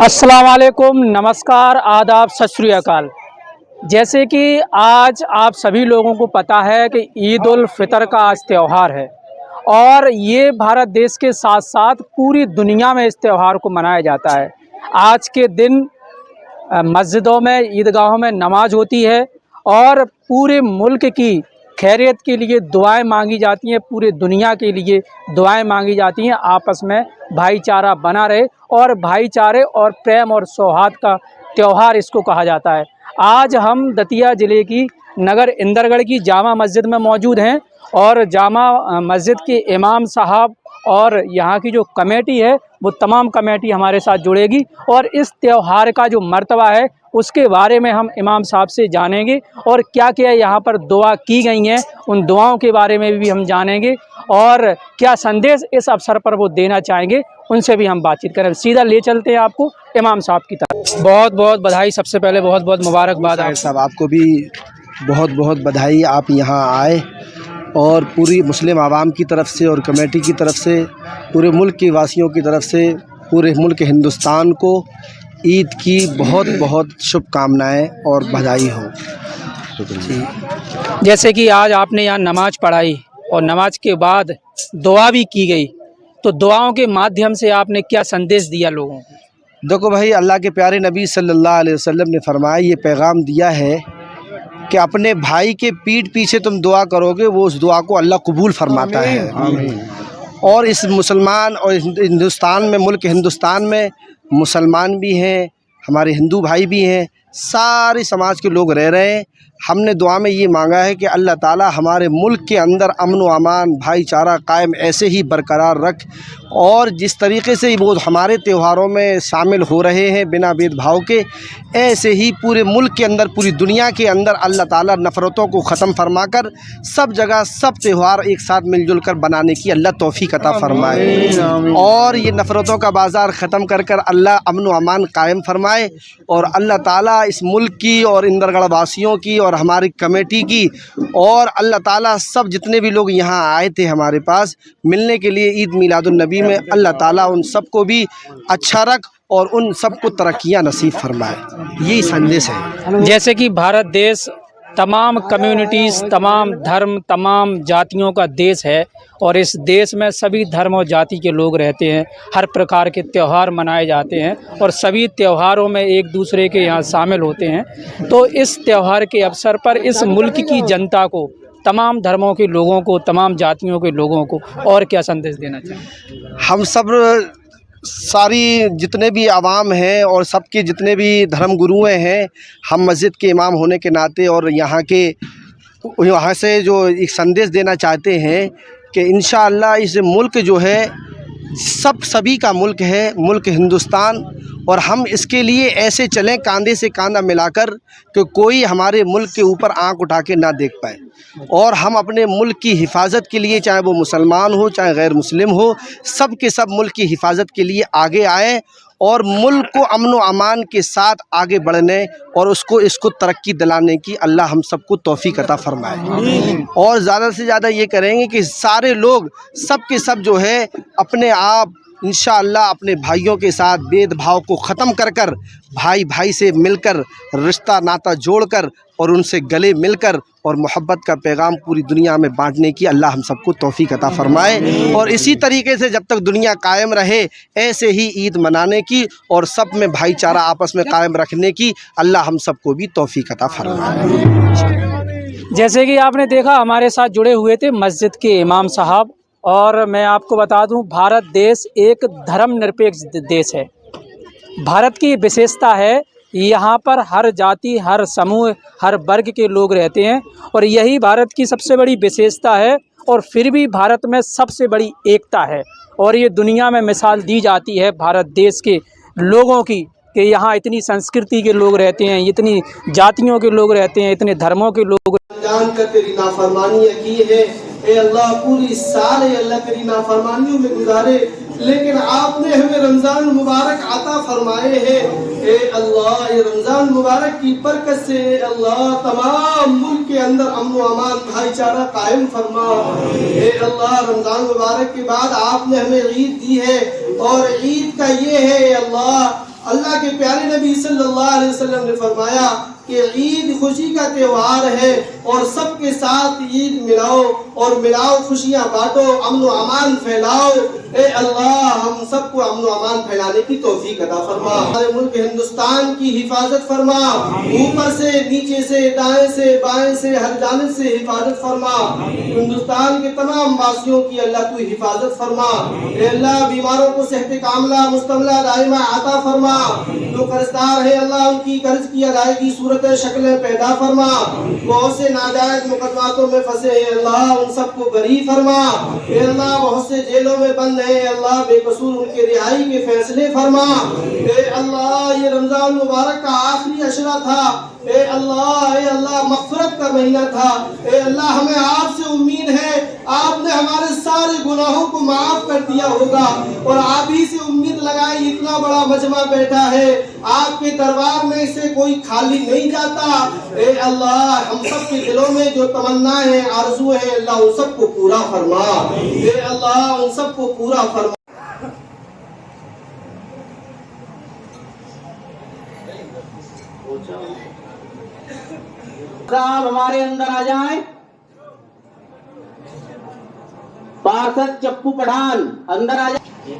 अस्सलाम वालेकुम, नमस्कार, आदाब, सत श्री अकाल। जैसे कि आज आप सभी लोगों को पता है कि ईद उल फितर का आज त्यौहार है और ये भारत देश के साथ साथ पूरी दुनिया में इस त्यौहार को मनाया जाता है। आज के दिन मस्जिदों में, ईदगाहों में नमाज होती है और पूरे मुल्क की खैरियत के लिए दुआएं मांगी जाती हैं, पूरे दुनिया के लिए दुआएं मांगी जाती हैं। आपस में भाईचारा बना रहे और भाईचारे और प्रेम और सौहार्द का त्यौहार इसको कहा जाता है। आज हम दतिया ज़िले की नगर इंदरगढ़ की जामा मस्जिद में मौजूद हैं और जामा मस्जिद के इमाम साहब और यहाँ की जो कमेटी है वो तमाम कमेटी हमारे साथ जुड़ेगी और इस त्यौहार का जो मर्तबा है उसके बारे में हम इमाम साहब से जानेंगे और क्या क्या यहाँ पर दुआ की गई हैं उन दुआओं के बारे में भी हम जानेंगे और क्या संदेश इस अवसर पर वो देना चाहेंगे उनसे भी हम बातचीत करें। सीधा ले चलते हैं आपको इमाम साहब की तरफ। बहुत बहुत बधाई, सबसे पहले बहुत बहुत मुबारकबाद साहब, आपको भी बहुत बहुत बधाई। आप यहाँ आए और पूरी मुस्लिम आवाम की तरफ से और कमेटी की तरफ से, पूरे मुल्क के वासियों की तरफ से, पूरे मुल्क हिंदुस्तान को ईद की बहुत बहुत शुभकामनाएं और बधाई हो। जैसे कि आज आपने यहाँ नमाज पढ़ाई और नमाज के बाद दुआ भी की गई, तो दुआओं के माध्यम से आपने क्या संदेश दिया लोगों को? देखो भाई, अल्लाह के प्यारे नबी सल्लल्लाहु अलैहि वसल्लम ने फरमाया, ये पैगाम दिया है कि अपने भाई के पीठ पीछे तुम दुआ करोगे, वो उस दुआ को अल्लाह कबूल फरमाता है। और इस मुसलमान और हिंदुस्तान में, मुल्क हिंदुस्तान में मुसलमान भी हैं, हमारे हिंदू भाई भी हैं, सारे समाज के लोग रह रहे हैं। हमने दुआ में ये मांगा है कि अल्लाह ताला हमारे मुल्क के अंदर अमन व अमान, भाईचारा कायम ऐसे ही बरकरार रख और जिस तरीके से वो हमारे त्योहारों में शामिल हो रहे हैं बिना भेदभाव के, ऐसे ही पूरे मुल्क के अंदर, पूरी दुनिया के अंदर अल्लाह ताला नफ़रतों को ख़त्म फरमा कर सब जगह सब त्यौहार एक साथ मिलजुल कर बनाने की अल्लाह तौफीक अता फरमाए और ये नफ़रतों का बाज़ार ख़त्म कर कर अल्लाह अमन व अमान कायम फरमाए और अल्लाह ताला इस मुल्क की और इंदरगढ़ वासियों की और हमारी कमेटी की और अल्लाह ताला सब जितने भी लोग यहाँ आए थे हमारे पास मिलने के लिए ईद मिलादुन नबी में, अल्लाह ताला उन सबको भी अच्छा रख और उन सबको तरक्कियाँ नसीब फरमाए। यही संदेश है। जैसे कि भारत देश तमाम कम्युनिटीज़, तमाम धर्म, तमाम जातियों का देश है और इस देश में सभी धर्म और जाति के लोग रहते हैं। हर प्रकार के त्यौहार मनाए जाते हैं और सभी त्योहारों में एक दूसरे के यहाँ शामिल होते हैं। तो इस त्यौहार के अवसर पर इस मुल्क की जनता को, तमाम धर्मों के लोगों को, तमाम जातियों के लोगों को और क्या संदेश देना चाहिए? हम सब सारी जितने भी आवाम हैं और सबके जितने भी धर्म गुरुएँ हैं, हम मस्जिद के इमाम होने के नाते और यहाँ से जो एक संदेश देना चाहते हैं कि इंशाअल्लाह इस मुल्क जो है सभी का मुल्क है, मुल्क हिंदुस्तान, और हम इसके लिए ऐसे चलें कांधे से कांधा मिलाकर कि कोई हमारे मुल्क के ऊपर आंख उठा के ना देख पाए और हम अपने मुल्क की हिफाजत के लिए, चाहे वो मुसलमान हो चाहे गैर मुस्लिम हो, सब के सब मुल्क की हिफाजत के लिए आगे आएँ और मुल्क को अमन व अमान के साथ आगे बढ़ने और इसको तरक्की दिलाने की अल्लाह हम सबको तौफीक अता फरमाए। और ज़्यादा से ज़्यादा ये करेंगे कि सारे लोग सब के सब जो है अपने आप इंशाअल्लाह अपने भाइयों के साथ भेदभाव को ख़त्म कर कर, भाई भाई से मिलकर रिश्ता नाता जोड़कर और उनसे गले मिलकर और मोहब्बत का पैगाम पूरी दुनिया में बांटने की अल्लाह हम सबको तौफीक अता फरमाए और इसी तरीके से जब तक दुनिया कायम रहे ऐसे ही ईद मनाने की और सब में भाईचारा आपस में कायम रखने की अल्लाह हम सबको भी तौफीक अता फरमाए। जैसे कि आपने देखा, हमारे साथ जुड़े हुए थे मस्जिद के इमाम साहब और मैं आपको बता दूं, भारत देश एक धर्मनिरपेक्ष देश है। भारत की विशेषता है, यहाँ पर हर जाति, हर समूह, हर वर्ग के लोग रहते हैं और यही भारत की सबसे बड़ी विशेषता है। और फिर भी भारत में सबसे बड़ी एकता है और ये दुनिया में मिसाल दी जाती है भारत देश के लोगों की कि यहाँ इतनी संस्कृति के लोग रहते हैं, इतनी जातियों के लोग रहते हैं, इतने धर्मों के लोग। जानकर तेरी नाफरमानी की है ए अल्लाह, पूरी साल अल्लाह तेरी नाफरमानियों में गुजारे, लेकिन आपने हमें रमज़ान मुबारक अता फरमाए हैं। ए अल्लाह, ये रमज़ान मुबारक की बरकत से अल्लाह तमाम मुल्क के अंदर अमन व अमान, भाईचारा कायम फरमा। ए अल्लाह, रमज़ान मुबारक के बाद आपने हमें ईद दी है और ईद का ये है अल्लाह اللہ کے پیارے نبی صلی اللہ علیہ وسلم نے فرمایا کہ عید خوشی کا تہوار ہے اور سب کے ساتھ عید ملاؤ اور ملاؤ خوشیاں بانٹو، امن و امان پھیلاؤ۔ اے اللہ ہم سب کو امن و امان پھیلانے کی توفیق عطا فرما، ہمارے ملک ہندوستان کی حفاظت فرما، اوپر سے نیچے سے دائیں سے بائیں سے ہر جانب سے حفاظت فرما، ہندوستان کے تمام واسیوں کی اللہ تو حفاظت فرما۔ اے اللہ بیماروں کو صحت کاملہ مستملہ دائمہ عطا فرما، جو قرضدار ہے اللہ ان کی قرض کی ادائیگی صورت شکلیں پیدا فرما، بہت سے ناجائز مقدماتوں میں پھنسے ہیں اللہ ان سب کو بری فرما۔ اے اللہ بہت سے جیلوں میں بند ہیں اللہ بے قصور ان کے رہائی کے فیصلے فرما۔ اے اللہ یہ رمضان مبارک کا آخری عشرہ تھا، اے اللہ مغفرت کا مہینہ تھا، اے اللہ ہمیں آپ سے امید ہے آپ نے ہمارے سارے گناہوں کو معاف کر دیا ہوگا، اور آپ ہی سے امید لگائی اتنا بڑا مجمع بیٹھا ہے، آپ کے دربار میں سے کوئی خالی نہیں جاتا۔ اے اللہ ہم سب کے دلوں میں جو تمنا ہے آرزو ہے اللہ ان سب کو پورا فرما، اے اللہ ان سب کو پورا فرما۔ صاحب ہمارے اندر آ جائیں، پارشد چپو پٹھان اندر آ جائیں۔